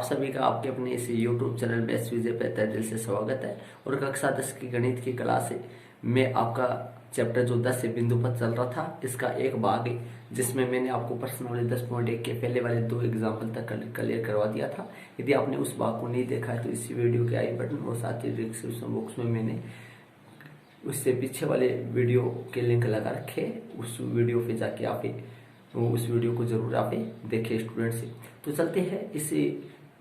सभी का आपके अपने इस YouTube चैनल बेस्ट विजय पे तहे दिल से स्वागत है। और कक्षा 10 की गणित की क्लास में आपका चैप्टर जो 10 से बिंदु पथ चल रहा था, इसका एक भाग है जिसमें मैंने आपको प्रश्नावली 10.1 के पहले वाले 2 एग्जाम्पल तक क्लियर करवा दिया था। यदि आपने उस भाग को नहीं देखा है तो इसी वीडियो के आई बटन और साथ ही डिस्क्रिप्शन बॉक्स में मैंने उससे पीछे वाले वीडियो के लिंक लगा रखे, उस वीडियो पे जाके आप तो उस वीडियो को जरूर आप देखें स्टूडेंट्स। तो चलते हैं इस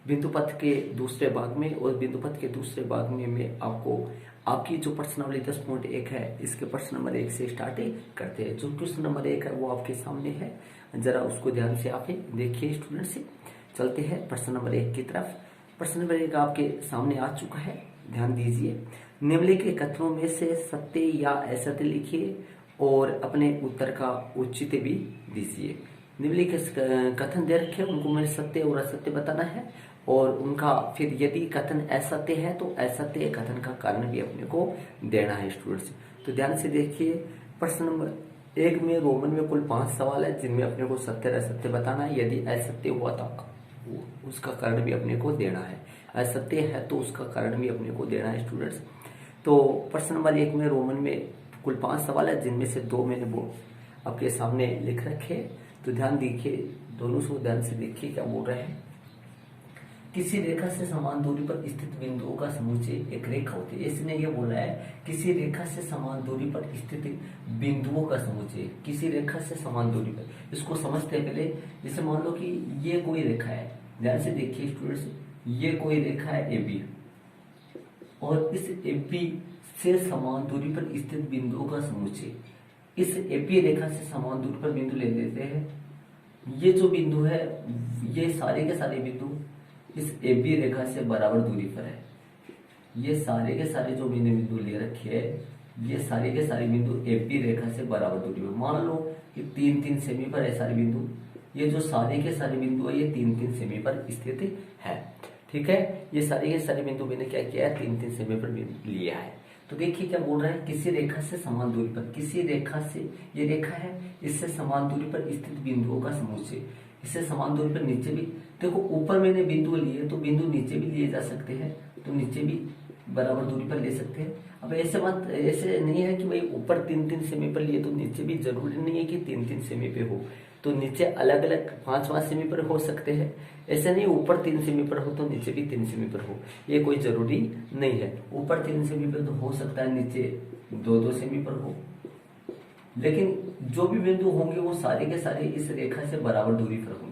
बिंदु पथ के दूसरे भाग में। और बिंदु पथ के दूसरे भाग में मैं आपको आपकी जो प्रश्नावली 10.1 है, इसके प्रश्न नंबर 1 से स्टार्ट करते हैं। जो क्वेश्चन नंबर 1 है वो आपके सामने है, जरा उसको ध्यान से आप देखिए स्टूडेंट्स। चलते हैं प्रश्न नंबर 1 की तरफ। प्रश्न नंबर 1 आपके सामने आ चुका है, ध्यान दीजिए। निम्नलिखित कथनों में से सत्य या असत्य लिखिए और अपने उत्तर का औचित्य भी दीजिए। निम्नलिखित कथन दे रखे, उनको मुझे सत्य और असत्य बताना है और उनका फिर यदि कथन असत्य है तो असत्य कथन का कारण भी अपने को देना है स्टूडेंट्स। तो ध्यान से देखिए, प्रश्न नंबर 1 में रोमन में कुल 5 सवाल है जिनमें अपने को सत्य और असत्य बताना है। यदि असत्य हुआ तो उसका कारण भी अपने को देना है, असत्य है तो उसका कारण भी अपने को देना है स्टूडेंट्स। तो प्रश्न नंबर 1 में रोमन में कुल 5 सवाल है जिनमें से 2 मैंने वो आपके सामने लिख रखे। तो ध्यान दीजिए, दोनों से ध्यान से देखिए क्या बोल रहे हैं। किसी रेखा से समान दूरी पर स्थित बिंदुओं का समुच्चय एक रेखा होती है। इसने ये बोला है किसी रेखा से समान दूरी पर स्थित बिंदुओं का समुच्चय, किसी रेखा से समान दूरी पर। इसको समझते हैं पहले। जैसे मान लो कि ये कोई रेखा है, ध्यान से देखिए स्टूडेंट्स, ये कोई रेखा है AB और इस AB से समान दूरी पर स्थित बिंदुओं का समुच्चय। इस AB रेखा से समान दूरी पर बिंदु ले लेते हैं। ये जो बिंदु है, ये सारे के सारे बिंदु इस AB रेखा से बराबर दूरी पर है। ये सारे के सारे जो मैंने बिंदु ले रखे हैं, ये सारे के सारे बिंदु AB रेखा से बराबर दूरी पर। मान लो कि 3-3 सेमी पर है सारे बिंदु। ये जो सारे के सारे बिंदु है ये 3-3 सेमी पर स्थित है। ठीक है, ये सारे के सारे बिंदु मैंने क्या किया है, 3-3 सेमी पर लिया है। तो देखिए क्या बोल रहा है, किसी रेखा से समान दूरी पर, किसी रेखा से, ये रेखा है, इससे समान दूरी पर स्थित बिंदुओं का समुच्चय। इससे समान दूरी पर नीचे भी देखो, ऊपर मैंने बिंदु लिए तो बिंदु नीचे भी लिए जा सकते हैं, तो नीचे भी बराबर दूरी पर ले सकते हैं। अब ऐसे मत, ऐसे नहीं है कि भाई ऊपर 3-3 सेमी पर लिए तो नीचे भी जरूरी नहीं है कि 3-3 सेमी पे हो, तो नीचे अलग अलग 5-5 सेमी पर हो सकते हैं। ऐसे नहीं ऊपर 3 सेमी पर हो तो नीचे भी 3 सेमी पर हो, ये कोई जरूरी नहीं है। ऊपर 3 सेमी पर तो हो सकता है नीचे 2-2 सेमी पर हो, लेकिन जो भी बिंदु होंगे वो सारे के सारे इस रेखा से बराबर दूरी पर होंगे।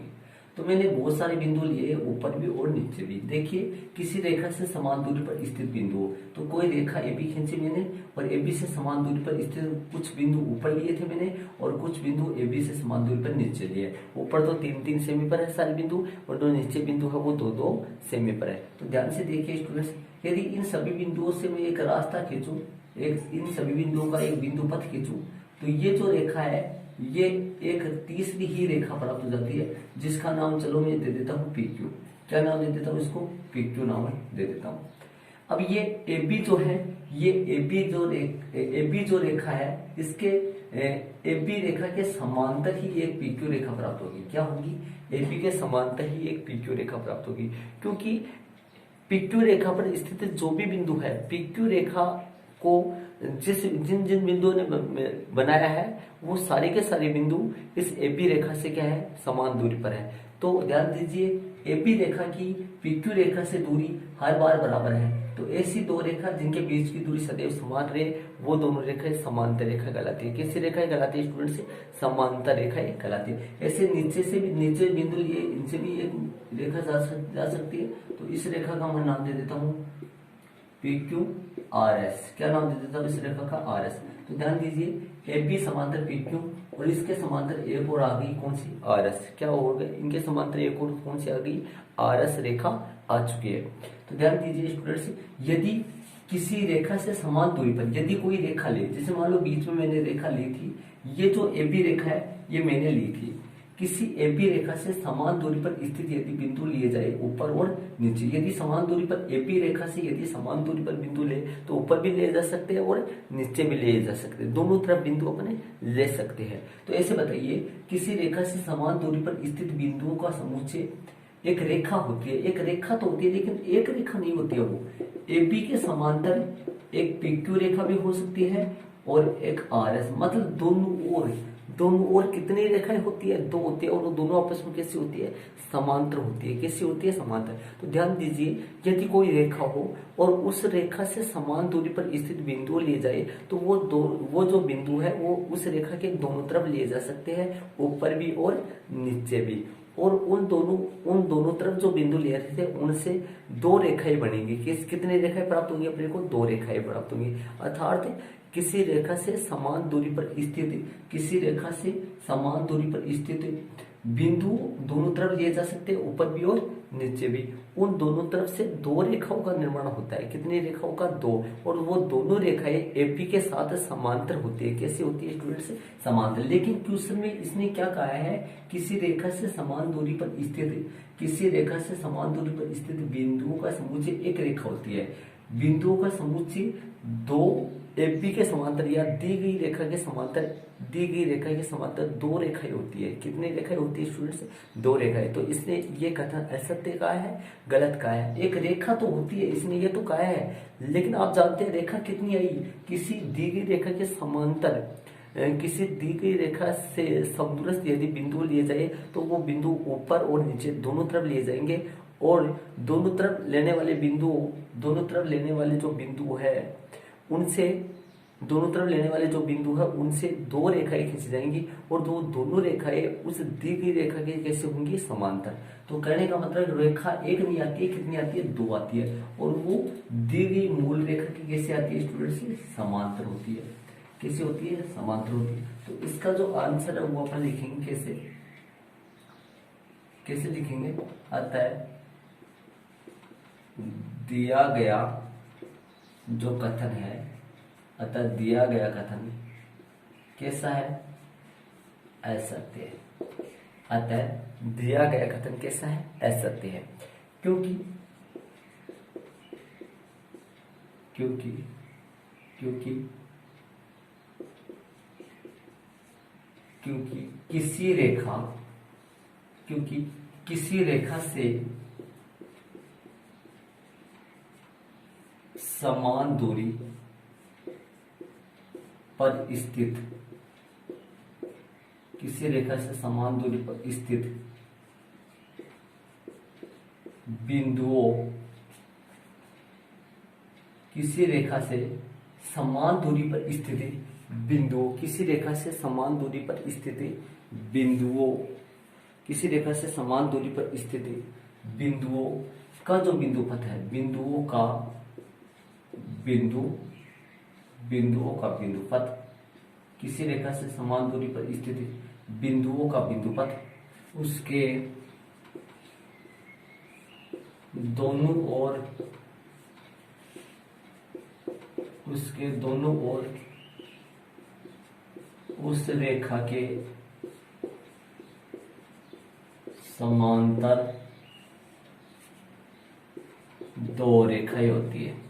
तो मैंने बहुत सारे बिंदु लिए, ऊपर भी और नीचे भी। देखिए, किसी रेखा से समान दूरी पर स्थित बिंदु, तो कोई रेखा AB खींची मैंने और AB से समान दूरी पर स्थित कुछ बिंदु ऊपर लिए थे मैंने और कुछ बिंदु AB से समान दूरी पर नीचे लिए। ऊपर तो 3-3 सेमी पर है सारे बिंदु और जो नीचे बिंदु है वो 2-2 सेमी पर है। तो ध्यान से देखिए स्टूडेंट्स, यदि इन सभी बिंदुओं से मैं एक रास्ता खींचूं, इन सभी बिंदुओं का एक बिंदु पथ खींचूं, तो ये जो रेखा है ये एक तीसरी ही रेखा प्राप्त हो जाती है, जिसका नाम चलो मैं दे देता हूँ PQ। क्या नाम दे देता हूँ इसको, PQ नाम दे देता हूँ। अब ये AB जो है, ये AB जो रेखा है, इसके AB रेखा के समांतर ही एक PQ रेखा प्राप्त होगी। क्या होगी, AB के समांतर ही एक PQ रेखा प्राप्त होगी, क्योंकि PQ रेखा पर स्थित जो भी बिंदु है, PQ रेखा को जिन जिन बिंदुओं ने बनाया है वो सारे के सारे बिंदु इस AB रेखा से क्या है, समान दूरी पर है। तो ध्यान दीजिए, AB रेखा की PQ रेखा से दूरी हर बार बराबर है। तो ऐसी दो रेखा जिनके बीच की दूरी सदैव समान रहे वो दोनों रेखाएं समांतर रेखा कहलाती है। कैसी रेखाएं कहलाती है स्टूडेंट से, समांतर रेखाएं कहलाती है। ऐसे नीचे से भी, नीचे बिंदु लिए इनसे भी एक रेखा जा सकती है। तो इस रेखा का मैं नाम दे देता हूँ PQRS। क्या नाम दे देता हूँ इस रेखा का, RS। तो ध्यान दीजिए, AB समांतर PQ और इसके समांतर एक और आ गई कौन सी, RS। क्या हो गए, इनके समांतर एक और कौन सी आ गई, RS रेखा आ चुकी है। तो ध्यान दीजिए स्टूडेंट्स, यदि किसी रेखा से समान दूरी पर यदि कोई रेखा ले, जैसे मान लो बीच में मैंने रेखा ली थी, ये जो AB रेखा है ये मैंने ली थी, किसी AB रेखा से समान दूरी पर स्थित यदि बिंदु लिए जाए ऊपर और नीचे, यदि समान दूरी पर AB रेखा से यदि समान दूरी पर बिंदु ले तो ऊपर भी ले जा सकते हैं और नीचे भी ले जा सकते हैं, दोनों तरफ बिंदु अपने ले सकते हैं। तो ऐसे बताइए, किसी रेखा से समान दूरी पर स्थित बिंदुओं का समुच्चय एक रेखा होती है, एक रेखा तो होती है लेकिन एक रेखा नहीं होती है वो। एबी के समांतर एक पीक्यू रेखा भी हो सकती है और एक आरएस, मतलब दोनों ओर कितनी रेखाएं होती है? दो होती है, और वो दोनों आपस में कैसी होती है? समांतर होती है। कैसी होती है? समांतर। तो ध्यान दीजिए, यदि कोई रेखा हो और उस रेखा से समान दूरी पर स्थित बिंदु लिए जाए तो वो जो बिंदु है वो उस रेखा के दोनों तरफ लिए जा सकते हैं, ऊपर भी और नीचे भी। और उन दोनों तरफ जो बिंदु ले रहे थे उनसे दो रेखाएं बनेंगी। कितनी रेखाएं प्राप्त होंगी अपने को? दो रेखाएं प्राप्त होंगी। अर्थात किसी रेखा से समान दूरी पर स्थित बिंदु दोनों तरफ लिए जा सकते हैं, ऊपर भी और नीचे भी। उन दोनों तरफ से दो रेखाओं का निर्माण होता है। कितनी रेखाओं का? दो। और वो दोनों रेखाएं एपी के साथ समांतर होती है। कैसे होती है स्टूडेंट्स? समांतर। लेकिन क्वेश्चन में इसने क्या कहा है? किसी रेखा से समान दूरी पर स्थित बिंदुओं का समुच्चय एक रेखा होती है। बिंदुओं का समुच्चय दो एपी के समांतर या दी गई रेखा के समांतर दो रेखाएं होती है। कितनी रेखाएं होती है स्टूडेंट्स? दो रेखाएं। तो इसने ये कथन असत्य कहा है, गलत कहा है। एक रेखा तो होती है, इसने ये तो कहा है, लेकिन आप जानते हैं रेखा कितनी आई? किसी दी गई रेखा के समांतर, किसी दी गई रेखा से समदूरस्थ यदि बिंदु लिए जाए तो वो बिंदु ऊपर और नीचे दोनों तरफ लिए जाएंगे, और दोनों तरफ लेने वाले जो बिंदु है उनसे दो रेखाएं खींची जाएंगी, और दोनों रेखाएं उस दी गई रेखा के कैसे होंगी? समांतर। तो कहने का मतलब रेखा एक नहीं आती है, कितनी आती है? दो आती है, और वो दी गई मूल रेखा की कैसे आती है स्टूडेंट्स? समांतर होती है। कैसे होती है? समांतर होती है। तो इसका जो आंसर है वो अपन लिखेंगे कैसे लिखेंगे? अतः दिया गया कथन कैसा है? असत्य है। अतः दिया गया कथन कैसा है? असत्य है। क्योंकि किसी रेखा से समान दूरी पर स्थित बिंदुओं का जो बिंदु पथ है, बिंदुओं का बिंदुपथ, किसी रेखा से समान दूरी पर स्थित बिंदुओं का बिंदुपथ, उसके दोनों ओर उस रेखा के समांतर दो रेखाएं होती है।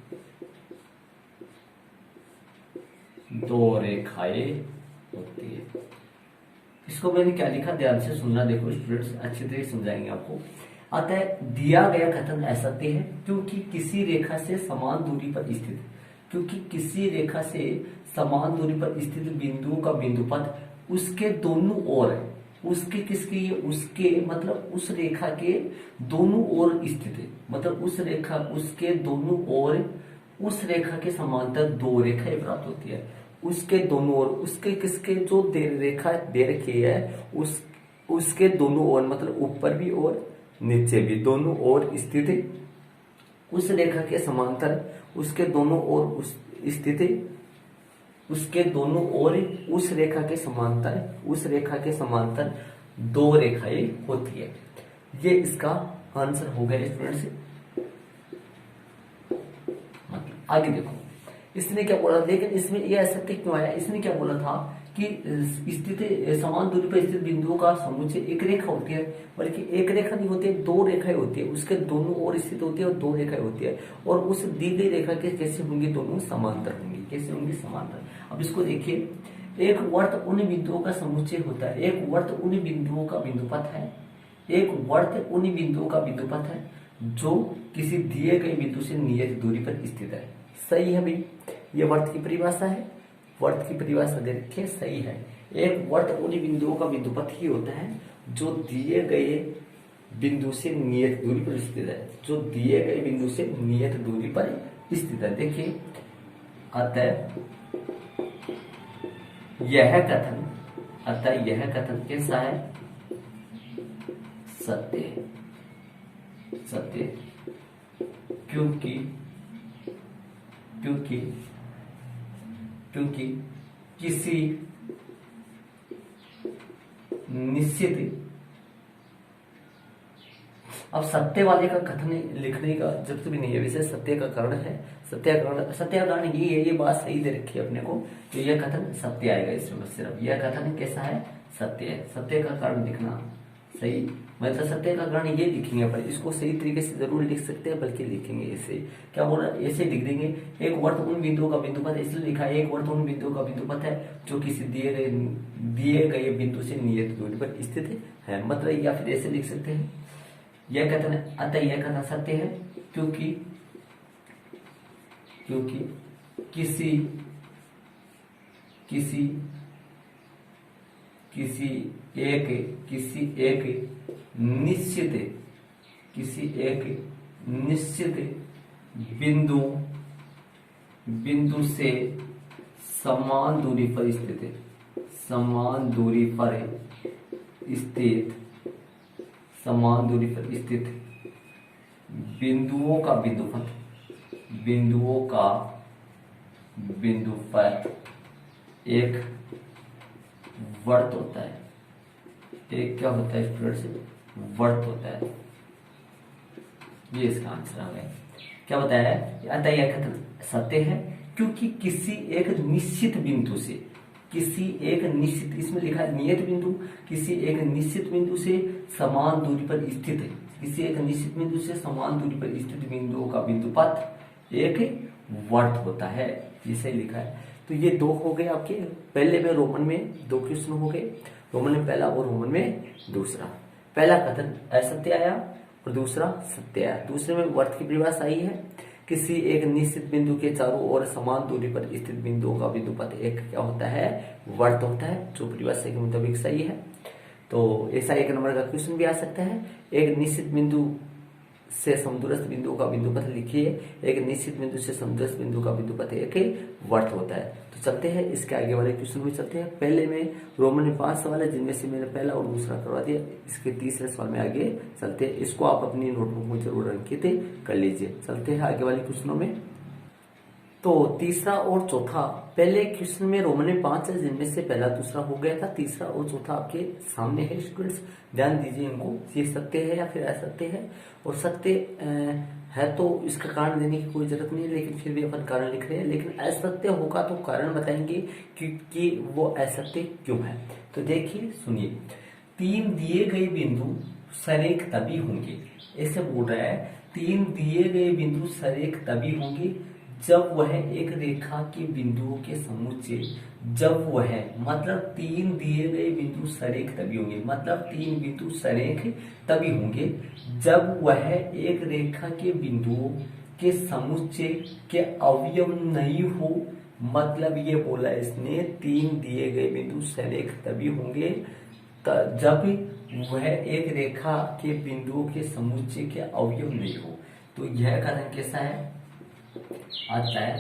इसको मैंने क्या लिखा? ध्यान से सुनना, देखो स्टूडेंट्स, अच्छी तरह समझाएंगे आपको। अतः दिया गया कथन असत्य है, क्योंकि किसी रेखा से समान दूरी पर स्थित बिंदुओं का बिंदुपथ उसके दोनों ओर, उसके मतलब उस रेखा के दोनों ओर स्थित है, मतलब उसके दोनों ओर उस रेखा के समांतर दो रेखाएं प्राप्त होती है। उसके दोनों ओर, उसके किसके जो रेखा दे रखी है उसके दोनों ओर, मतलब ऊपर भी और नीचे भी दोनों ओर स्थित है उस रेखा के समांतर, उसके दोनों ओर स्थित है उसके दोनों ओर उस रेखा के समांतर दो रेखाएं होती है। ये इसका आंसर हो गया स्टूडेंट्स। आगे देखो, इसने क्या बोला, लेकिन इसमें यह असत्य क्यों आया? इसने क्या बोला था कि समान दूरी पर स्थित बिंदुओं का समुच्चय एक रेखा होती है, बल्कि एक रेखा नहीं होती है, दो रेखाएं होती है, उसके दोनों ओर स्थित होती है और दो रेखाएं होती है, और उस दी गई रेखा के कैसे होंगी? दोनों समांतर होंगी। कैसे होंगी? समांतर। अब इसको देखिए, एक वर्त उन बिंदुओं का समुच्चय होता है, एक वर्त उन बिंदुओं का बिंदुपथ है एक वर्त उन बिंदुओं का बिंदुपथ है जो किसी दिए गए बिंदु से नियत दूरी पर स्थित है। सही है भाई, ये वर्त की परिभाषा है, वर्त की परिभाषा दे रखी है, सही है। एक वर्त उन बिंदुओं का बिंदुपथ ही होता है जो दिए गए बिंदु से नियत दूरी पर स्थित है, जो दिए गए बिंदु से नियत दूरी पर स्थित है। देखिए, अतः यह कथन कैसा है? सत्य है, सत्य। क्योंकि क्योंकि क्योंकि किसी निश्चित, अब सत्य वाले का कथन लिखने का जरूरत भी नहीं है, वैसे सत्य का कारण है, सत्य का कारण ये है, ये बात सही दे रखी है अपने को, तो यह कथन सत्य आएगा इसमें। सिर्फ यह कथन कैसा है? सत्य है। सत्य का कारण लिखना सही, मतलब सत्य का कारण ये लिखेंगे, पर इसको सही तरीके से जरूर लिख सकते हैं, बल्कि लिखेंगे ऐसे। क्या बोल रहा है? ऐसे लिख देंगे, एक वर्त उन बिंदुओं का बिंदुपथ, इसलिए लिखा है एक वर्त उन बिंदुओं का बिंदुपथ है जो किसी दिए गए बिंदु से नियत दूरी पर स्थित है। मतलब, या फिर ऐसे लिख सकते हैं, यह कथन, अतः यह कथन सत्य है क्योंकि क्योंकि किसी किसी किसी एक निश्चित बिंदु से समान दूरी पर स्थित है, समान दूरी पर स्थित बिंदुओं का बिंदुपथ एक वर्त होता है। एक क्या होता है स्टूडेंट्स? वर्त होता है। ये इसका आंसर आ गया। क्या बताया है? अतः यह कथन सत्य है क्योंकि किसी एक निश्चित बिंदु से, इसमें लिखा है नियत बिंदु, किसी एक निश्चित बिंदु से समान दूरी पर स्थित है, किसी एक निश्चित बिंदु से समान दूरी पर स्थित बिंदुओं का बिंदुपथ एक वर्त होता है। इसे लिखा है। तो ये दो हो गए आपके, पहले में रोमन में दो क्वेश्चन हो गए, रोमन में पहला और रोमन में दूसरा। पहला कथन असत्य आया और दूसरा सत्य आया। दूसरे में वर्त की परिभाषा आई है, किसी एक निश्चित बिंदु के चारों ओर समान दूरी पर स्थित बिंदुओं का बिंदुपथ एक क्या होता है? वर्त होता है, जो परिभाषा के मुताबिक सही है। तो ऐसा एक नंबर का क्वेश्चन भी आ सकता है। एक निश्चित बिंदु से समदूरस्थ बिंदु का बिंदुपथ लिखिए, एक निश्चित बिंदु से समदूरस्थ बिंदु का बिंदुपथ एक वर्त होता है। तो चलते हैं इसके आगे वाले क्वेश्चन में चलते हैं। पहले में रोमन में 5 सवाल है, जिनमें से मैंने पहला और दूसरा करवा दिया। इसके तीसरे सवाल में आगे चलते हैं, इसको आप अपनी नोटबुक में जरूर अंकित कर लीजिए। चलते हैं आगे वाले क्वेश्चनों में। तो तीसरा और चौथा, पहले क्वेश्चन में रोमन में 5 है, जिनमें से पहला दूसरा हो गया था, तीसरा और चौथा आपके सामने है स्टूडेंट्स, ध्यान दीजिए इनको। ये सत्य है या फिर असत्य है, और सत्य है तो इसका कारण देने की कोई जरूरत नहीं है, लेकिन फिर भी अपन कारण लिख रहे हैं। लेकिन असत्य होगा तो कारण बताएंगे कि वो असत्य क्यों है। तो देखिए, सुनिए, 3 दिए गए बिंदु सरेख तभी होंगे, ऐसे बोल रहा है, 3 दिए गए बिंदु सरेख तभी होंगे जब वह एक रेखा के बिंदुओं के समुच्चय, जब वह, मतलब 3 दिए गए बिंदु सरेख तभी होंगे, मतलब 3 बिंदु सरेख तभी होंगे जब वह एक रेखा के बिंदुओं के समुच्चय के अवयव नहीं हो। मतलब ये बोला इसने, 3 दिए गए बिंदु सरेख तभी होंगे जब वह एक रेखा के बिंदुओं के समुच्चय के अवयव नहीं हो। तो यह कथन कैसा है? अतः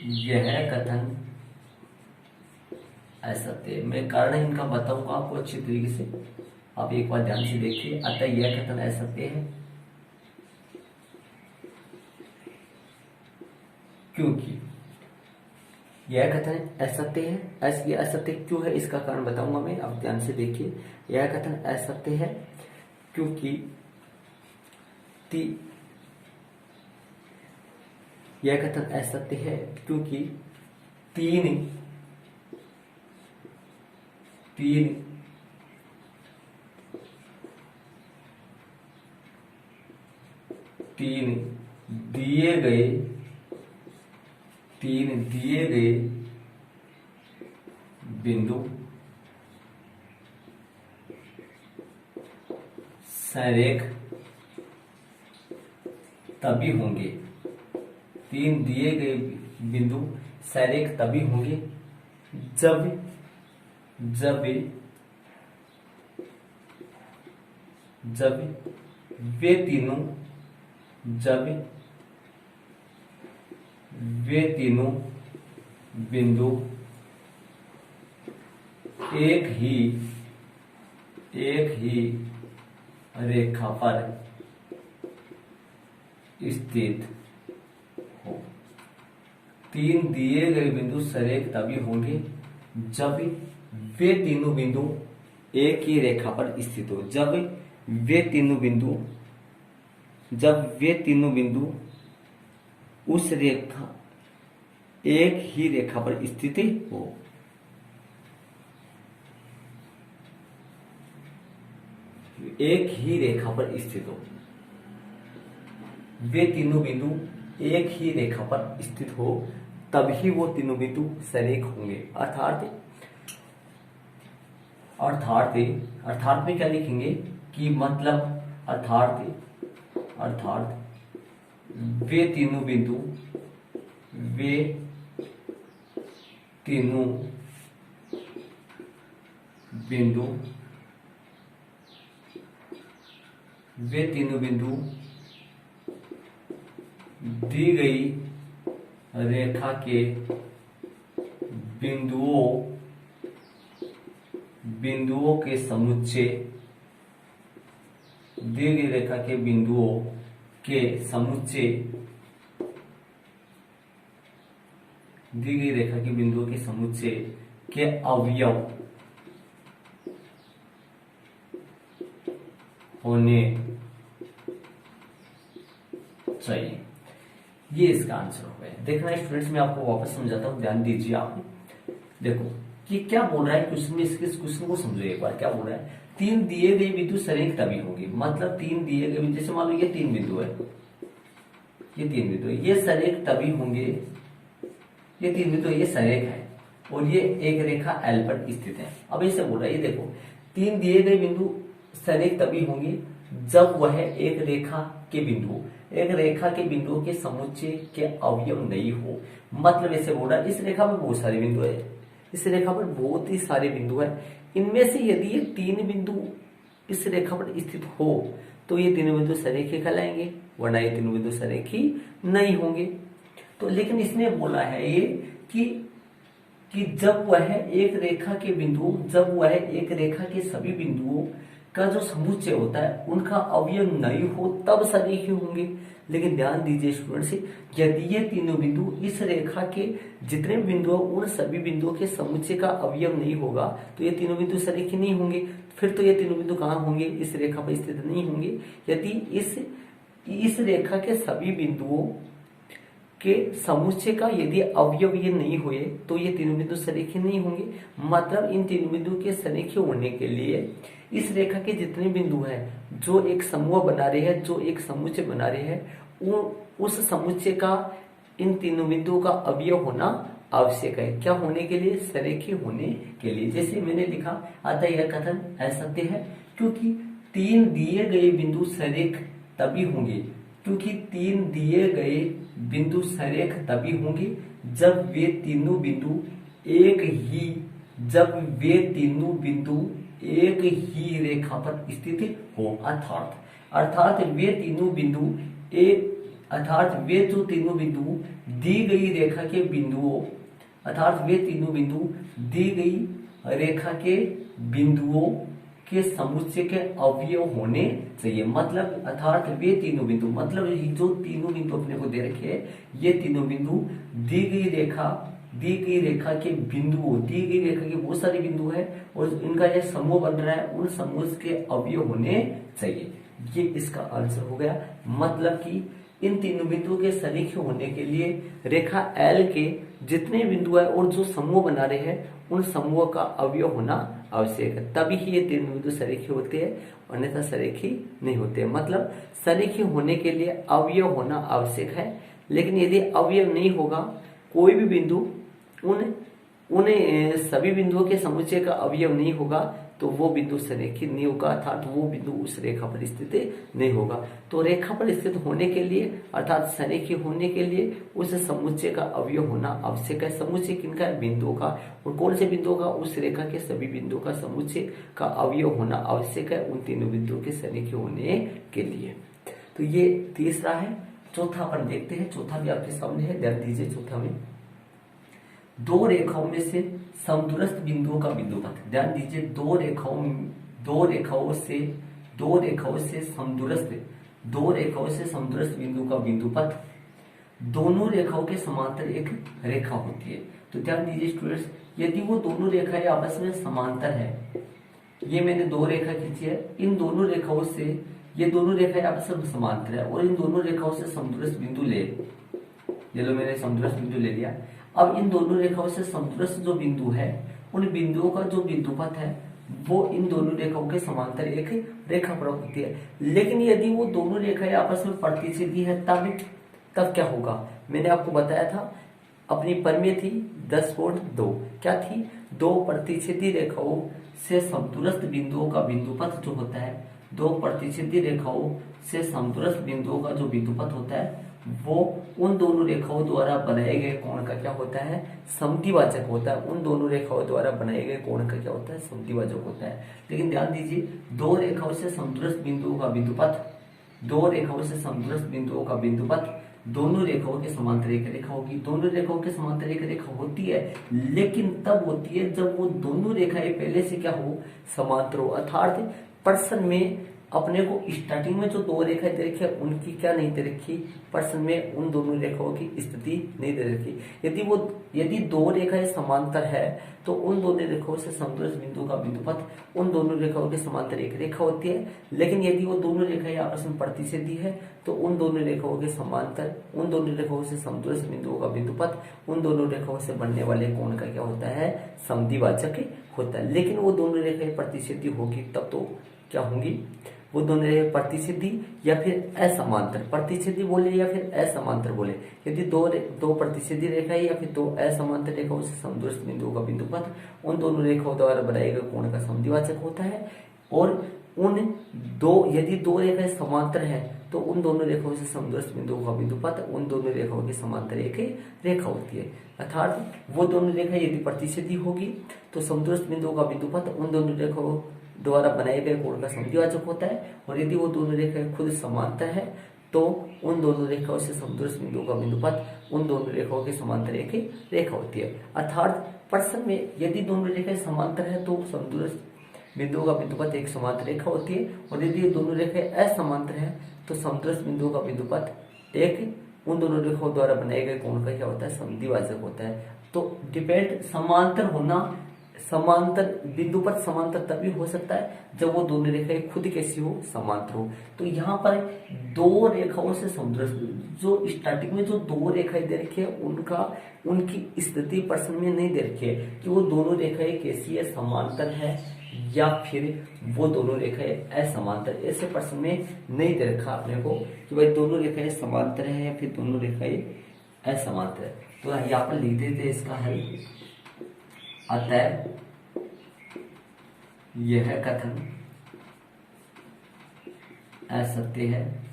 यह कथन असत्य। मैं कारण इनका बताऊंगा आपको अच्छी तरीके से, आप एक बार ध्यान से देखिए। अतः यह कथन असत्य है क्योंकि, यह कथन असत्य है। यह असत्य क्यों है इसका कारण बताऊंगा मैं, आप ध्यान से देखिए। यह कथन असत्य है क्योंकि यह कथन असत्य है क्योंकि तीन दिए गए बिंदु संरेख तभी होंगे, तीन दिए गए बिंदु संरेख तभी होंगे जब जब जब वे तीनों जब वे तीनों बिंदु एक ही रेखा पर स्थित हो। तीन दिए गए बिंदु संरेख तभी होंगे जब वे तीनों बिंदु एक ही रेखा पर स्थित हो। जब वे तीनों बिंदु उस रेखा एक ही रेखा पर स्थित हो। एक ही रेखा पर स्थित हो। वे तीनों बिंदु एक ही रेखा पर स्थित हो तभी वो तीनों बिंदु संरेख होंगे। अर्थात में क्या लिखेंगे कि मतलब अर्थात वे तीनों बिंदु वे तीनों बिंदु दी गई रेखा के बिंदुओं के समुच्चय दी गई रेखा के बिंदुओं के समुच्चय दी गई रेखा के बिंदुओं के समुच्चय के अवयव होने चाहिए। ये इसका आंसर हो गया। देखना स्टूडेंट्स, मैं आपको वापस समझाता हूं, ध्यान दीजिए आप। देखो कि क्या बोल रहा है क्वेश्चन में, इसके क्वेश्चन को समझो एक बार। क्या बोल रहा है, तीन दिए गए बिंदु संरेख तभी होंगे। मतलब तीन दिए गए बिंदु, जैसे मान लो ये तीन बिंदु है, ये तीन बिंदु है, ये संरेख तभी होंगे। ये तीन बिंदु ये संरेख है और ये एक रेखा एल पर स्थित है। अब ऐसे बोल रहा है, ये देखो तीन दिए गए बिंदु संरेख तभी होंगे जब वह एक रेखा के बिंदुओं के समुच्चय के अवयव नहीं हो। मतलब ऐसे बोल रहा है, इस रेखा में बहुत सारे बिंदु है, इस रेखा पर बहुत ही सारे बिंदु है। इनमें से यदि ये तीन बिंदु इस रेखा पर स्थित हो तो ये तीनों बिंदु संरेखी कहलाएंगे, वरना ये तीनों बिंदु संरेखी नहीं होंगे। तो लेकिन इसने बोला है ये कि जब वह एक रेखा के सभी बिंदुओं का जो समुच्चय होता है उनका अवयव नहीं हो तब संरेखी होंगे। लेकिन ध्यान दीजिए स्टूडेंट्स, यदि ये तीनों बिंदु इस रेखा के जितने बिंदु उन सभी बिंदुओं के समुच्चय का अवयव नहीं होगा तो ये तीनों बिंदु संरेखी नहीं होंगे। फिर तो ये तीनों बिंदु कहाँ होंगे, इस रेखा पर स्थित नहीं होंगे। यदि इस रेखा के सभी बिंदुओं के समुच्चय का यदि अवयव ये नहीं हुए तो ये तीनों बिंदु संरेखी नहीं होंगे। मतलब इन तीनों बिंदुओं के संरेखी होने के लिए इस रेखा के जितने बिंदु हैं जो एक समूह बना रहे हैं, जो एक समुच्चय बना रहे हैं, उस समुच्चय का इन तीनों बिंदुओं का अवयव होना आवश्यक है। क्या होने के लिए, संरेखी होने के लिए। जैसे मैंने लिखा, अतः यह कथन असत्य है क्योंकि तीन दिए गए बिंदु संरेख तभी होंगे, क्योंकि तीन दिए गए बिंदु संरेख तभी होंगे जब वे तीनों बिंदु एक ही रेखा पर स्थित हो। अर्थात वे जो तीनों बिंदु दी गई रेखा के बिंदुओं के समुच्चय के अवयव होने चाहिए। मतलब अर्थात वे तीनों बिंदु, मतलब जो तीनों बिंदु अपने को दे रखे हैं, ये तीनों बिंदु दी गई रेखा के बहुत सारे बिंदु है और इनका यह समूह बन रहा है, उन समूह के अवयव होने चाहिए। ये इसका आंसर हो गया। मतलब कि इन तीनों बिंदुओं के संरेखी होने के लिए रेखा एल के जितने बिंदु है और जो समूह बना रहे हैं उन समूह का अवयव होना आवश्यक है, तभी ही ये तीन बिंदु संरेखी होते हैं, अन्यथा संरेखी नहीं होते। मतलब संरेखी होने के लिए अवयव होना आवश्यक है। लेकिन यदि अवयव नहीं होगा, कोई भी बिंदु उन सभी बिंदुओं के समुच्चय का अवयव नहीं होगा तो वो बिंदु संरेखित नहीं होगा, अर्थात वो बिंदु उस रेखा पर स्थित नहीं होगा। तो रेखा पर स्थित होने के लिए अर्थात संरेखित होने के लिए उस समुच्चय का अवयव होना आवश्यक है। समुच्चय किनका है? बिंदुओं का। और कौन से बिंदुओं का? उस रेखा के सभी बिंदुओं का समुच्चय का अवयव होना आवश्यक है उन तीनों बिंदुओं के संरेखित होने के लिए। तो ये तीसरा है। चौथा अपन देखते हैं, चौथा भी आपके सामने है, ध्यान दीजिए। चौथा में दो रेखाओं में से समदूरस्थ बिंदुओं का बिंदुपथ। ध्यान दीजिए, दो रेखाओं से समदूरस्थ बिंदु का बिंदुपथ दोनों रेखाओं के समांतर एक रेखा होती है। तो ध्यान दीजिए स्टूडेंट्स, यदि वो दोनों रेखाएं आपस में समांतर है, ये मैंने दो रेखा खींची है, इन दोनों रेखाओं से ये दोनों रेखाएं आपस में समांतर है और इन दोनों रेखाओं से समदूरस्थ बिंदु ले लो, मैंने समदूरस्थ बिंदु ले लिया। अब इन दोनों रेखाओं से समदूरस्थ जो बिंदु है, उन बिंदुओं का जो बिंदुपथ है वो इन दोनों रेखाओं के समांतर एक रेखा पर होती है। लेकिन यदि वो दोनों रेखाएं आपस में प्रतिच्छेदी है तब क्या होगा? मैंने आपको बताया था, अपनी परिमेय थी 10.2। क्या थी? दो प्रतिच्छेदी रेखाओं से समदूरस्थ बिंदुओं का बिंदुपथ जो होता है, दो प्रतिच्छेदी रेखाओं से समदूरस्थ बिंदुओं का जो बिंदुपथ होता है वो उन दोनों रेखाओं द्वारा बनाए गए कोण का क्या होता है? समद्विभाजक होता है। उन दोनों रेखाओं द्वारा बनाए गए कोण का क्या होता है? समद्विभाजक होता है। लेकिन ध्यान दीजिए, दो रेखाओं से समदूरस्थ बिंदुओं का बिंदुपथ, दो रेखाओं से समदूरस्थ बिंदुओं का बिंदुपथ दोनों रेखाओं के समांतर एक रेखा होगी। दोनों रेखाओं के समांतर एक रेखा होती है, लेकिन तब होती है जब वो दोनों रेखाएं पहले से क्या हो? समांतर हो। अर्थात प्रश्न में अपने को स्टार्टिंग में जो दो रेखाएं दे रखी है उनकी क्या नहीं दे रखी? प्रश्न में उन दोनों रेखाओं की स्थिति नहीं दे रखी। यदि दो रेखाएं समांतर है तो उन दोनों रेखाओं से समदूरस्थ बिंदु का बिंदुपथ उन दोनों रेखाओं के समांतर एक रेखा होती है। लेकिन यदि वो दोनों रेखाएं आपस में प्रतिच्छेदी है तो उन दोनों रेखाओं के समांतर, उन दोनों रेखाओं से समदूरस्थ बिंदुओं का बिंदुपथ उन दोनों रेखाओं से बनने वाले कोण का क्या होता है? समद्विभाजक होता है। लेकिन वो दोनों रेखाएं प्रतिच्छेदी होगी तब तो क्या होंगी? वो दोनों रेखाएं प्रतिच्छेदी या फिर असमांतर, प्रतिच्छेदी बोले या फिर असमांतर बोले। यदि दो प्रतिच्छेदी रेखाएं या फिर दो असमांतर रेखाओं से समदूरस्थ बिंदुओं का बिंदुपथ उन दोनों रेखाओं द्वारा बनाए गए कोण का समद्विभाजक होता है। और यदि दो रेखाएं समांतर है तो उन दोनों रेखाओं से समदूरस्थ बिंदुओं का बिंदुपथ उन दोनों रेखाओं के समांतर एक रेखा होती है। अर्थात वो दोनों रेखाएं यदि प्रतिच्छेदी होगी तो समदूरस्थ बिंदुओं का बिंदुपथ उन दोनों रेखाओं द्वारा बनाए गए कोण का समद्विभाजक होता है। और यदि वो दोनों रेखाएं खुद समांतर है तो उन दोनों रेखाओं से समदूरस्थ बिंदुओं का बिंदुपथ उन दोनों रेखाओं के समांतर एक रेखा होती है। अर्थात प्रश्न में यदि दोनों रेखाएं समांतर है तो समदूरस्थ बिंदुओं का बिंदुपथ एक समांतर रेखा होती है। और यदि ये दोनों रेखाएं असमांतर है तो समदूरस्थ बिंदुओं का बिंदुपथ एक उन दोनों रेखाओं द्वारा बनाए गए कोण का क्या होता है? समद्विभाजक होता है। तो डिपेंड समांतर होना, समांतर बिंदुपथ समांतर तभी हो सकता है जब वो दोनों रेखाएं खुद कैसी हो? समांतर हो। तो यहाँ पर दो रेखाओं से समदूरस्थ, जो स्टार्टिंग में जो दो रेखाएं दे रखी है उनकी स्थिति प्रश्न में नहीं दे रखी है कि वो दोनों रेखाएं कैसी है? समांतर है या फिर वो दोनों रेखाएं असमांतर। ऐसे प्रश्न में नहीं दे रखा अपने को कि भाई दोनों रेखाएं समांतर है या फिर दोनों रेखाएं असमांतर है। तो यहाँ पर लिख देते इसका हल। अतः यह कथन असत्य है।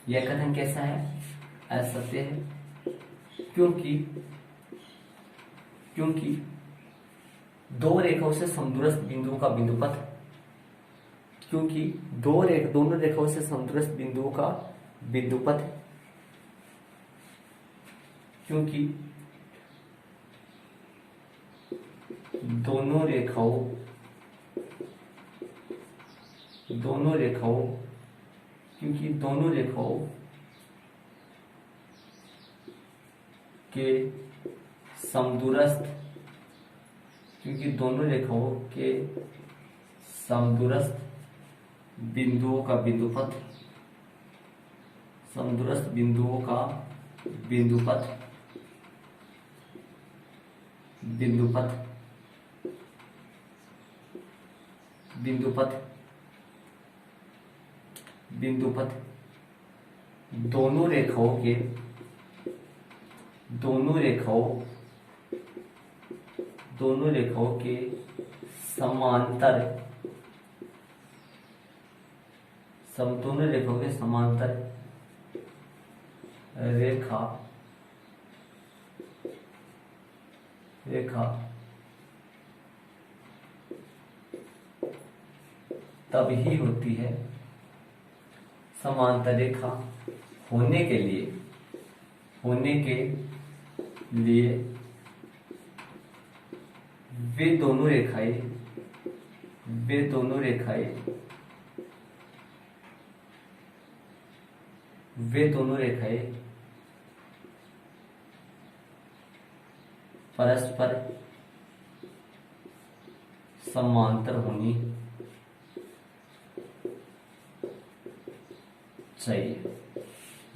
यह कथन कैसा है? असत्य है। क्योंकि दो रेखाओं से समदूरस्थ बिंदुओं का बिंदुपथ, दोनों रेखाओं से समदूरस्थ बिंदुओं का बिंदुपथ, क्योंकि दोनों रेखाओं के समदूरस्थ बिंदुओं का बिंदुपथ दोनों रेखाओं दोनों रेखाओं के समांतर, दोनों रेखाओं के समांतर रेखा तब ही होती है, समांतर रेखा होने के लिए वे दोनों रेखाएं परस्पर समांतर होनी चाहिए।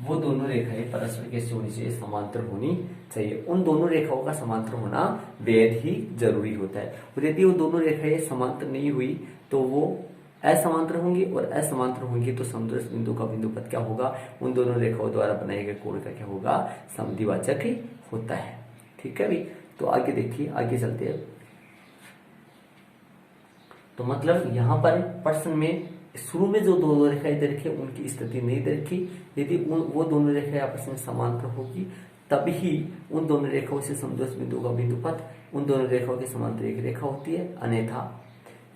वो दोनों रेखाएं परस्पर कैसे होनी चाहिए? समांतर होनी चाहिए। उन दोनों रेखाओं का समांतर होना बेहद ही जरूरी होता है। और यदि वो दोनों रेखाएं समांतर नहीं हुई तो वो असमांतर होंगी, और असमांतर होंगी तो समदृश बिंदु का बिंदुपथ क्या होगा? उन दोनों रेखाओं द्वारा बनाए गए कोण का क्या होगा? समद्विभाजक ही होता है। ठीक है भाई, तो आगे देखिए, आगे चलते हैं। तो मतलब यहाँ पर प्रश्न में शुरू में जो दो रेखाएं दे रखी उनकी स्थिति नहीं दे रखी। यदि वो दोनों रेखाएं आपस में समांतर होगी तभी उन दोनों रेखाओं से समदृश बिंदु का बिंदुपथ उन दोनों रेखाओं के समांतर एक रेखा होती है, अन्यथा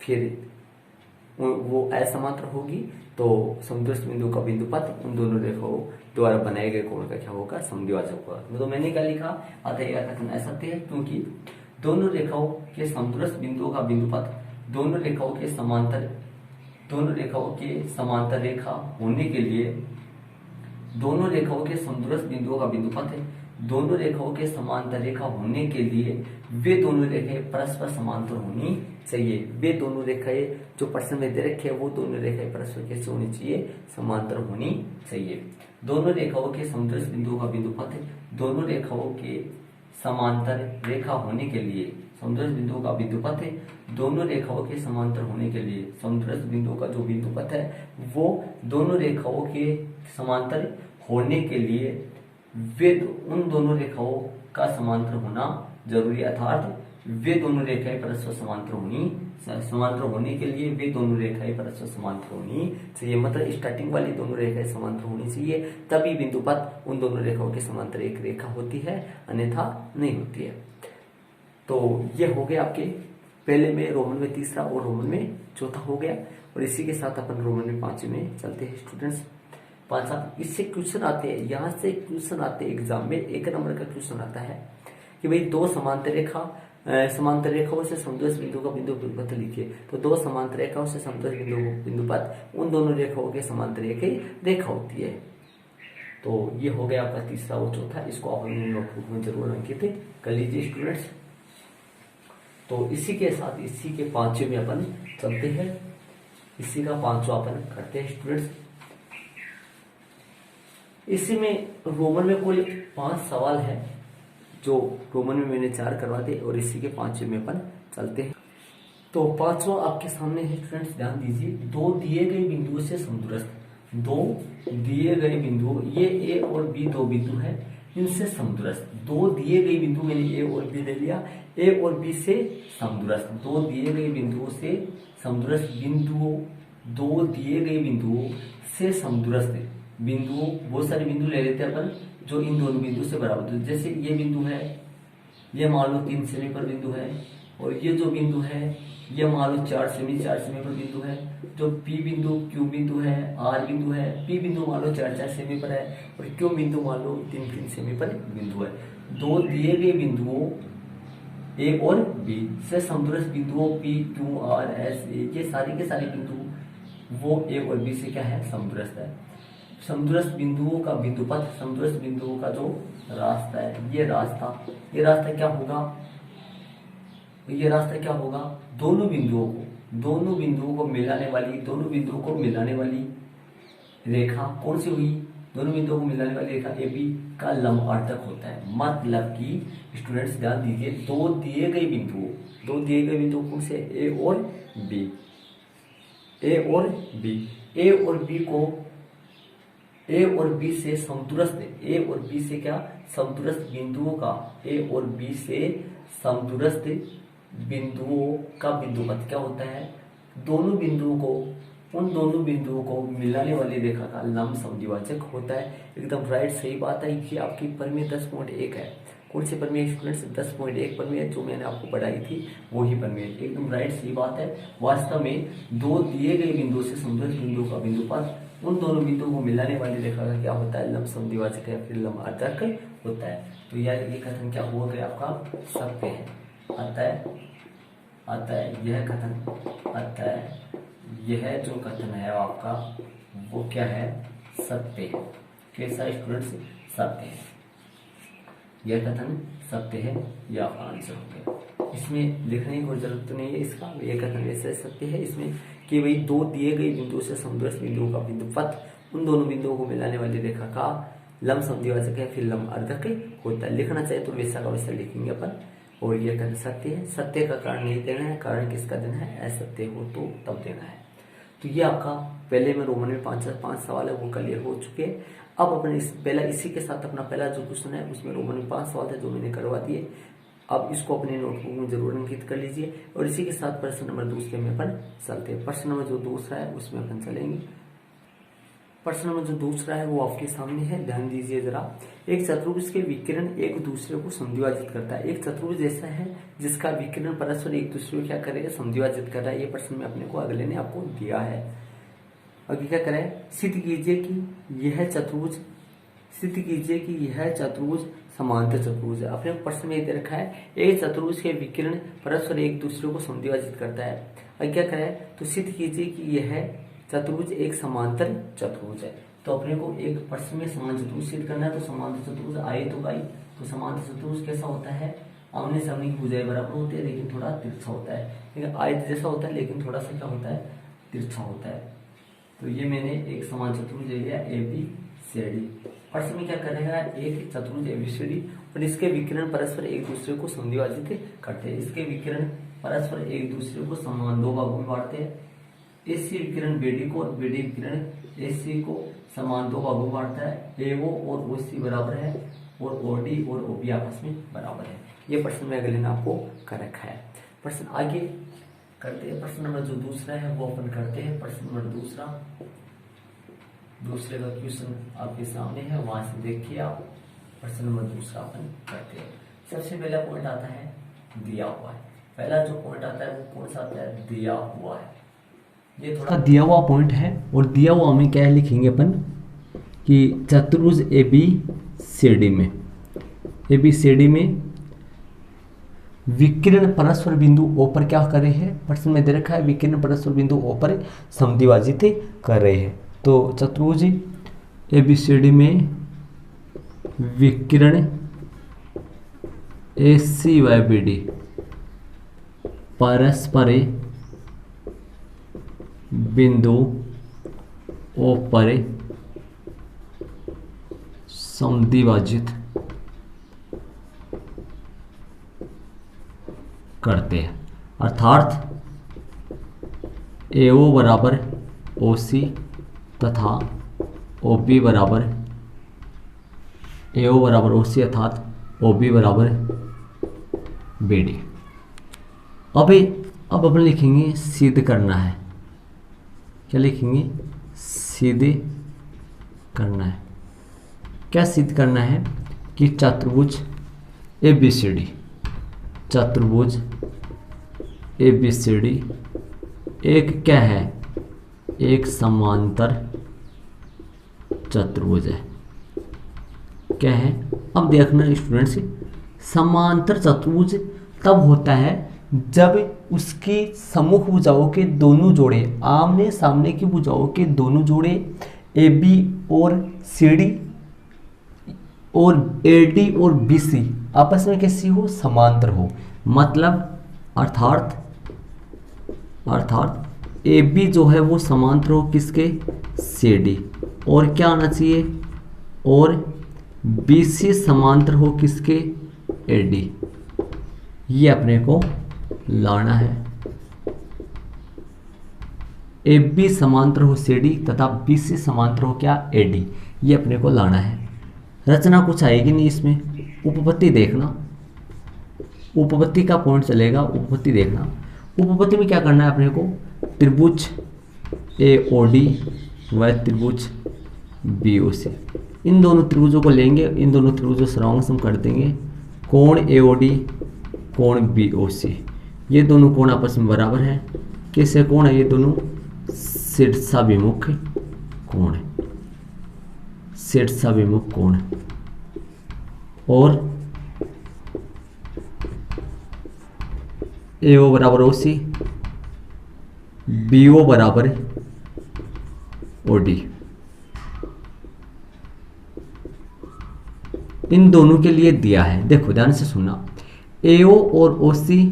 फिर वो असमांतर होगी तो समदृश बिंदु का बिंदुपथ उन दोनों रेखाओं द्वारा बनाए गए कोण का क्या होगा? समद्विभाजक होगा। तो मैंने क्या लिखा? अतः यह कथन असत्य है, क्योंकि दोनों रेखाओं के समदृश बिंदुओं का बिंदुपथ दोनों रेखाओं के समांतर रेखा होने के लिए, दोनों रेखाओं के समदृश बिंदुओं का बिंदुपथ है, दोनों रेखाओं के समांतर रेखा होने के लिए वे दोनों रेखाएं परस्पर समांतर होनी चाहिए। वे दोनों रेखाएं जो प्रश्न में दे रखे हैं वो दोनों रेखाएं परस्पर कैसे होनी चाहिए? समांतर होनी चाहिए। दोनों रेखाओं के समदृश बिंदुओं का बिंदुपथ है, दोनों रेखाओं के समांतर रेखा होने के लिए समदृश बिंदुओं का बिंदुपथ है, दोनों रेखाओं के समांतर होने के लिए समदृश बिंदु का जो बिंदुपथ है वो दोनों रेखाओं के समांतर होने के लिए वे उन दोनों रेखाओं का समांतर होना जरूरी, अर्थात वे दोनों रेखाएं परस्पर समांतर होने के लिए वे दोनों रेखाएं परस्पर समांतर होनी चाहिए। मतलब स्टार्टिंग वाली दोनों रेखाएं समांतर होनी चाहिए, तभी बिंदुपथ उन दोनों रेखाओं के समांतर एक रेखा होती है, अन्यथा नहीं होती है। तो ये हो गया आपके पहले में रोमन में तीसरा और रोमन में चौथा हो गया। और इसी के साथ अपन रोमन में पांचवें में चलते हैं स्टूडेंट्स। पांचवा, इससे क्वेश्चन आते हैं, यहाँ से क्वेश्चन आते हैं एग्जाम में। एक नंबर का क्वेश्चन आता है कि भाई दो समांतर रेखाओं से समदृश बिंदु का बिंदुपथ लिखिए। तो दो समांतर रेखाओं से समदृश बिंदुपथ उन दोनों रेखाओं के समांतर एक रेखा होती है। तो ये हो गया आपका तीसरा और चौथा। इसको आप अपने नोटबुक में जरूर अंकित कर लीजिए स्टूडेंट्स। तो इसी के साथ इसी के पांचवें में अपन चलते हैं, इसी का पांचवा अपन करते हैं स्टूडेंट्स। इसी में रोमन में कुल 5 सवाल है, जो रोमन में मैंने 4 करवा दे, और इसी के पांचवें में अपन चलते हैं। तो पांचवा आपके सामने है स्टूडेंट्स, ध्यान दीजिए। दो दिए गए बिंदुओं से समदूरस्थ, दो दिए गए बिंदु, ये ए और बी दो बिंदु है, इनसे समदूरस्थ। दो दिए गए बिंदु मैंने ए और बी ले लिया, ए और बी से समदूरस्थ, दो दिए गए बिंदुओं से समदूरस्थ बिंदुओं, दो दिए गए बिंदुओं से समदूरस्थ बिंदुओं, बहुत सारे बिंदु ले लेते हैं अपन जो इन दोनों बिंदु से बराबर। जैसे ये बिंदु है, ये मान लो 3 सेमी पर बिंदु है, और ये जो बिंदु है ये मान लो 4 सेमी पर बिंदु है। जो पी बिंदु, क्यू बिंदु है, आर बिंदु है, पी बिंदु मान लो 4 सेमी पर है, और क्यू बिंदु मान लो 3 सेमी पर बिंदु है। दो दिए गए बिंदुओं ए और बी से समदूरस्थ बिंदुओं पी, क्यू, आर, एस, ए, ये सारे के सारे बिंदु वो ए और बी से क्या है? समदूरस्थ है। समदूरस्थ बिंदुओं का बिंदुपथ, समदूरस्थ बिंदुओं का जो रास्ता है, ये रास्ता क्या होगा? ये रास्ता क्या होगा? दोनों बिंदुओं को मिलाने वाली रेखा कौन सी हुई? दोनों बिंदुओं को मिलाने वाली रेखा ए बी का लंबार्थक होता है। मतलब कि स्टूडेंट्स ध्यान दीजिए, दो दिए गए बिंदुओं कौन से? ए और बी, ए और बी से समदूरस्थ, ए और बी से क्या? समदूरस्थ बिंदुओं का, ए और बी से समदूरस्थ बिंदुओं का बिंदुपथ क्या होता है, दोनों बिंदुओं को, उन दोनों बिंदुओं को मिलाने वाली रेखा का लंब समद्विभाजक होता है। एकदम राइट, सही बात है। ये आपकी प्रमेय 10.1 है। कौन से प्रमेय स्टूडेंट्स? 10.1 प्रमेय जो मैंने आपको पढ़ाई थी वही प्रमेय। एकदम राइट, सही बात है। वास्तव में दो दिए गए बिंदुओं से समद्विभाजक बिंदु का बिंदुपथ उन दोनों बिंदुओं को मिलाने वाली रेखा का क्या होता है, लंब समद्विभाजक या फिर लंब अर्धक होता है। तो यार ये कथन क्या हुआ गया आपका, सत्य है। अतः यह जो कथन है आपका वो क्या है, सत्य है। कैसा स्टूडेंट्स? सत्य है। यह कथन सत्य है, यह आपका आंसर हो गया। इसमें लिखने की कोई जरूरत तो नहीं है इसका, यह कथन वैसे सत्य है। इसमें कि भाई दो दिए गए बिंदुओं से समद्विभाजक बिंदुओं का बिंदुपथ उन दोनों बिंदुओं को मिलाने वाली रेखा का लंब समद्विभाजक है फिर लंब अर्धक होता है। लिखना चाहिए तो वैसा का वैसा लिखेंगे अपन। और यह कथन सत्य है। सत्य का कारण नहीं देना है, कारण किसका देना है, असत्य हो तो तब देना है। तो ये आपका पहले में रोमन में पांच सवाल है वो क्लियर हो चुके हैं। अब अपने इसी के साथ अपना पहला जो क्वेश्चन है उसमें रोमन में 5 सवाल थे जो मैंने करवा दिए। अब इसको अपने नोटबुक में जरूर अंकित कर लीजिए। और इसी के साथ प्रश्न नंबर दूसरे में अपन चलते हैं। प्रश्न नंबर जो दूसरा है उसमें अपन चलेंगे। प्रश्न नंबर जो दूसरा है वो आपके सामने है, ध्यान दीजिए जरा। एक चतुर्भुज के विकिरण एक दूसरे को समद्विभाजित करता है। एक चतुर्भुज ऐसा है जिसका विकिरण परस्पर एक दूसरे को क्या करेगा, समद्विभाजित कर रहा है। ये प्रश्न में अपने को अगले ने आपको दिया है। अभी क्या करें, सिद्ध कीजिए कि यह चतुर्भुज समांतर चतुर्भुज है। अपने प्रश्न में दे रखा है एक चतुर्भुज के विकिरण परस्पर एक दूसरे को समद्विभाजित करता है। अब क्या करें, तो सिद्ध कीजिए कि यह चतुर्भुज एक समांतर चतुर्भुज है। तो अपने को एक प्रश्न में समान चतुर्भुज सिद्ध करना है। तो समांतर चतुर्भुज आए तो भाई, तो समांतर चतुर्भुज कैसा होता है, आमने सामने की भुजाएं बराबर होती है लेकिन थोड़ा तिरछा होता है। लेकिन आयत जैसा होता है लेकिन थोड़ा सा क्या होता है, तिरछा होता है। तो ये मैंने एक समान चतुर्भुज ले लिया ABCD। प्रश्न में क्या करेगा, एक चतुर्भुज ABCD और इसके विकिरण परस्पर एक दूसरे को समद्विभाजित करते हैं। इसके विकिरण परस्पर एक दूसरे को समान दो भागों में बांटते हैं। AC विकिरण BD को और BD विकिरण AC को समान दो भागों में बांटता है। AO और OC बराबर है और OD और OB आपस में बराबर है। ये प्रश्न में अगले ने आपको कर रखा है। प्रश्न आगे करते हैं। प्रश्न नंबर जो दूसरा है वो अपन करते हैं। प्रश्न नंबर दूसरे का क्वेश्चन आपके सामने है, वहां से देखिए आप। प्रश्न नंबर दूसरा अपन करते हैं। सबसे पहला पॉइंट आता है दिया हुआ है। पहला जो पॉइंट आता है वो कौन सा आता है, दिया हुआ है। ये थोड़ा दिया हुआ पॉइंट है और दिया हुआ में क्या लिखेंगे अपन कि चतुर्भुज ABCD में विकिरण परस्पर बिंदु O पर क्या कर रहे हैं, प्रश्न में दे रखा है विकिरण परस्पर बिंदु O पर समद्विभाजित कर रहे हैं। तो चतुर्भुज ABCD में विकिरण AC व BD परस्पर बिंदु O पर समद्विभाजित करते हैं। अर्थात AO बराबर OC तथा OB बराबर AO बराबर OC अर्थात OB बराबर BD। अब अपन लिखेंगे सिद्ध करना है। क्या लिखेंगे, सिद्ध करना है। क्या सिद्ध करना है कि चतुर्भुज ABCD एक क्या है, एक समांतर चतुर्भुज है। क्या है, अब देखना स्टूडेंट्स, समांतर चतुर्भुज तब होता है जब उसकी सम्मुख भुजाओं के दोनों जोड़े, आमने सामने की भुजाओं के दोनों जोड़े AB और CD और AD और BC आपस में कैसी हो, समांतर हो। मतलब अर्थात AB जो है वो समांतर हो किसके, CD, और क्या आना चाहिए, और BC समांतर हो किसके, AD। ये अपने को लाना है। AB समांतर हो CD तथा BC समांतर हो क्या, AD। ये अपने को लाना है। रचना कुछ आएगी नहीं इसमें, उपपत्ति देखना। उपपत्ति का पॉइंट चलेगा, उपपत्ति देखना। उपपत्ति में क्या करना है अपने को, त्रिभुज AOD व त्रिभुज BOC, इन दोनों त्रिभुजों को लेंगे, इन दोनों त्रिभुजों सर्वांग सम कर देंगे। कोण AOD कोण BOC, ये दोनों कोण आपस में बराबर है। कैसे कोण है ये दोनों, शीर्षाभिमुख कोण है, शीर्षाभिमुख कोण है। और AO बराबर OC, BO बराबर OD, इन दोनों के लिए दिया है। देखो ध्यान से सुनना, AO और OC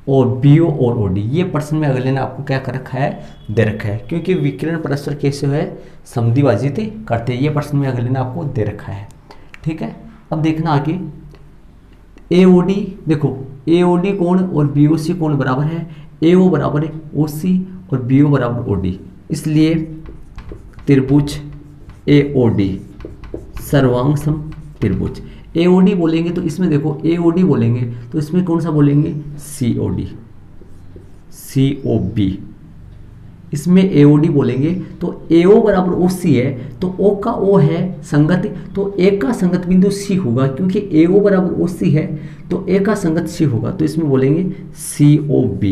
और BO और OD, ये प्रश्न में अगले ने आपको क्या कर रखा है, दे रखा है, क्योंकि विकिरण परस्पर कैसे है, समद्विभाजित करते हैं, ये प्रश्न में अगले ने आपको दे रखा है। ठीक है, अब देखना आगे AOD, देखो AOD कोण और BOC कोण बराबर है, AO बराबर है OC और BO बराबर OD, इसलिए त्रिभुज AOD सर्वांग सम त्रिभुज। AOD बोलेंगे तो इसमें देखो AOD बोलेंगे तो इसमें कौन सा बोलेंगे, COD, COB, इसमें AOD बोलेंगे तो AO बराबर OC है, तो O का O है संगत, तो A का संगत बिंदु C होगा, क्योंकि AO बराबर OC है तो A का संगत C होगा, तो इसमें बोलेंगे COB।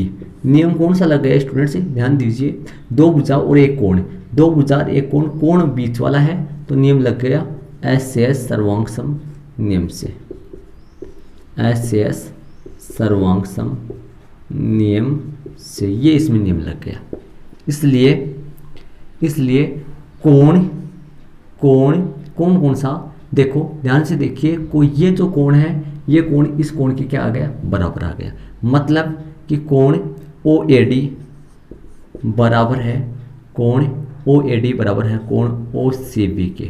नियम कौन सा लग गया स्टूडेंट से ध्यान दीजिए, दो भुजा और एक कोण, दो भुजा और एक कोण, कोण बीच वाला है तो नियम लग गया SAS सर्वांग सम नियम से, SAS सर्वांग सम नियम से, ये इसमें नियम लग गया। इसलिए कोण कौन सा, देखो ध्यान से देखिए, कोई ये जो कोण है ये कोण इस कोण के क्या आ गया, बराबर आ गया, मतलब कि कोण OAD बराबर है, कोण OAD बराबर है कोण OCB के।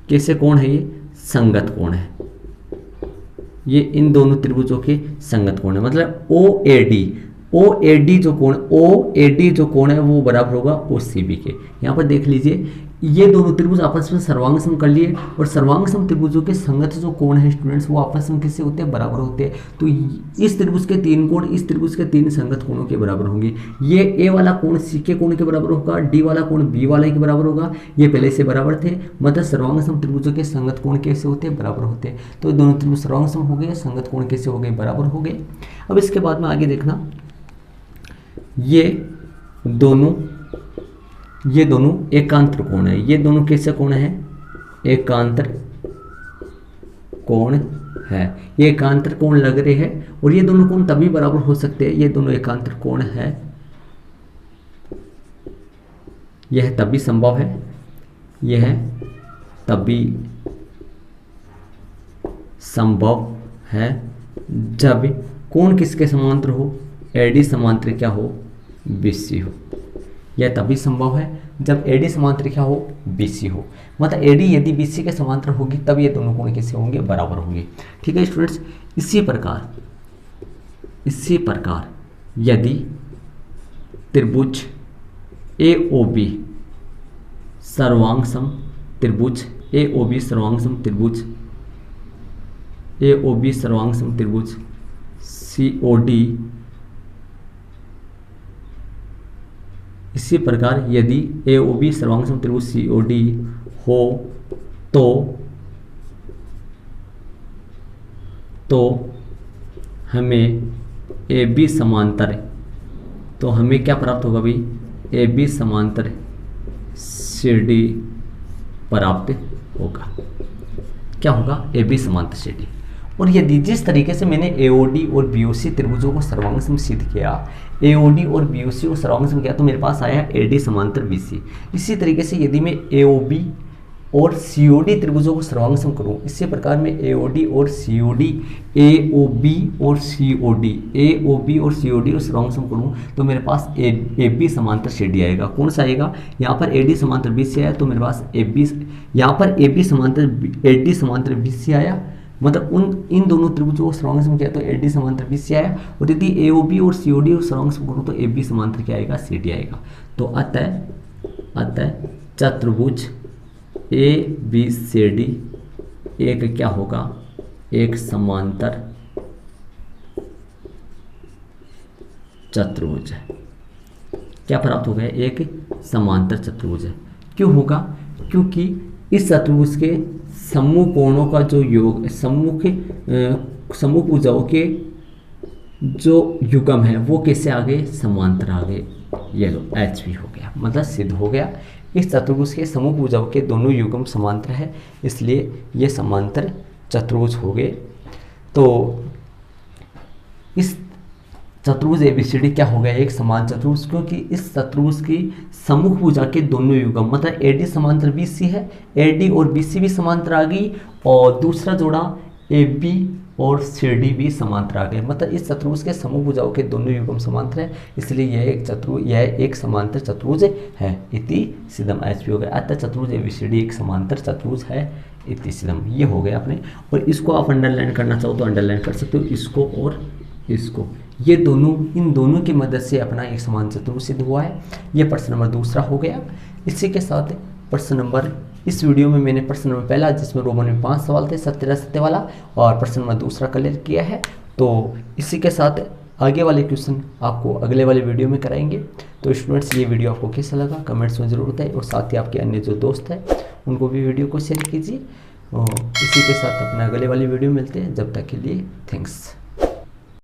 कैसे कोण है ये, संगत कोण है, ये इन दोनों त्रिभुजों के संगत कोण है, मतलब OAD जो कोण है वो बराबर होगा OCB के। यहाँ पर देख लीजिए ये दोनों त्रिभुज आपस में सर्वांग सम कर लिए, और सर्वांग सम त्रिभुजों के संगत जो कोण है स्टूडेंट्स वो आपस में किससे होते हैं, बराबर होते हैं। तो इस त्रिभुज के तीन कोण इस त्रिभुज के तीन संगत कोणों के बराबर होंगे। ये A वाला कोण C के कोण के बराबर होगा, D वाला कोण B वाले के बराबर होगा, ये पहले से बराबर थे, मतलब सर्वांग सम त्रिभुजों के संगत कोण कैसे होते हैं, बराबर होते हैं। तो दोनों त्रिभुज सर्वांग सम हो गए, संगत कोण कैसे हो गए, बराबर हो गए। अब इसके बाद में आगे देखना, ये दोनों एकांतर कोण है, ये दोनों कैसे कोण है, एकांतर कोण है, ये एकांतर कोण लग रहे हैं, और ये दोनों कोण तभी बराबर हो सकते हैं, ये दोनों एकांतर कोण है, यह तभी संभव है, यह तभी संभव है जब कोण किसके समांतर हो, AD समांतर क्या हो, BC हो। यह तभी संभव है जब AD समांतर क्या हो, BC हो, मतलब AD यदि BC के समांतर होगी तब ये दोनों कोण कैसे होंगे, बराबर होंगे। ठीक है स्टूडेंट्स, इसी प्रकार यदि त्रिभुज AOB सर्वांग सम त्रिभुज, AOB सर्वांग सम त्रिभुज, AOB सर्वांग सम त्रिभुज COD, इसी प्रकार यदि AOB सर्वांग सम त्रिभुज COD हो तो हमें AB समांतर, तो हमें क्या प्राप्त होगा भाई, AB समांतर CD प्राप्त होगा। क्या होगा, AB समांतर CD। और यदि जिस तरीके से मैंने AOD और BOC त्रिभुजों को सर्वांग सम सिद्ध किया, AOD और BOC को सर्वांग सम किया, तो मेरे पास आया AD समांतर BC। इसी तरीके से यदि मैं AOB और COD त्रिभुजों को सर्वांग सम करूं, इसी प्रकार में AOD और COD, AOB और COD को सर्वांग सम करूं, तो मेरे पास AB समांतर CD आएगा। कौन सा आएगा, यहाँ पर AD समांतर BC आया, तो मेरे पास यहाँ पर AD समांतर BC आया, मतलब इन दोनों त्रिभुजों को सर्वांग सम किया तो AD समांतर BC आया, और यदि AOB और COD को सर्वांग सम करूं तो AB समांतर क्या आएगा, CD आएगा। तो अतः चतुर्भुज ABCD एक क्या होगा, एक समांतर चतुर्भुज है। क्या प्राप्त हो गया? एक समांतर चतुर्भुज है। क्यों होगा? क्योंकि इस चतुर्भुज के सम्मुख कोणों का जो योग, सम्मुख भुजाओं के जो युग्म है वो कैसे आ गए? समांतर आ गए। ये लो एच भी हो गया, मतलब सिद्ध हो गया इस चतुर्भुज के समूह भुजाओं के दोनों युग्म समांतर है, इसलिए ये समांतर चतुर्भुज हो गए। तो इस चतुर्भुज एबीसीडी क्या हो गया? एक समान चतुर्भुज, क्योंकि इस चतुर्भुज की सम्मुख भुजा के दोनों युग्म, मतलब एडी समांतर बीसी है, एडी और बीसी भी समांतर आ गई, और दूसरा जोड़ा एबी और सीडी भी समांतर आ गए। मतलब इस चतुर्भुज के समूह भुजाओं के दोनों युग्म समांतर है, इसलिए यह एक समांतर चतुर्भुज है। इति सिद्धम। एच भी हो गया। अतः चतुर्भुज एबीसीडी एक समांतर चतुर्भुज है। इति सिद्धम। ये हो गया अपने। और इसको आप अंडरलाइन करना चाहो तो अंडरलाइन कर सकते हो, इसको और इसको। ये दोनों, इन दोनों की मदद से अपना एक समान चतुर्भुज सिद्ध हुआ है। ये प्रश्न नंबर दूसरा हो गया। इसी के साथ प्रश्न नंबर, इस वीडियो में मैंने प्रश्न नंबर पहला, जिसमें रोमन में 5 सवाल थे, सत्य सत्य वाला, और प्रश्न नंबर दूसरा क्लियर किया है। तो इसी के साथ आगे वाले क्वेश्चन आपको अगले वाले वीडियो में कराएंगे। तो स्टूडेंट्स, ये वीडियो आपको कैसा लगा कमेंट्स में जरूर बताइए, और साथ ही आपके अन्य जो दोस्त हैं उनको भी वीडियो को शेयर कीजिए। और इसी के साथ अपने अगले वाली वीडियो मिलते हैं। जब तक के लिए थैंक्स।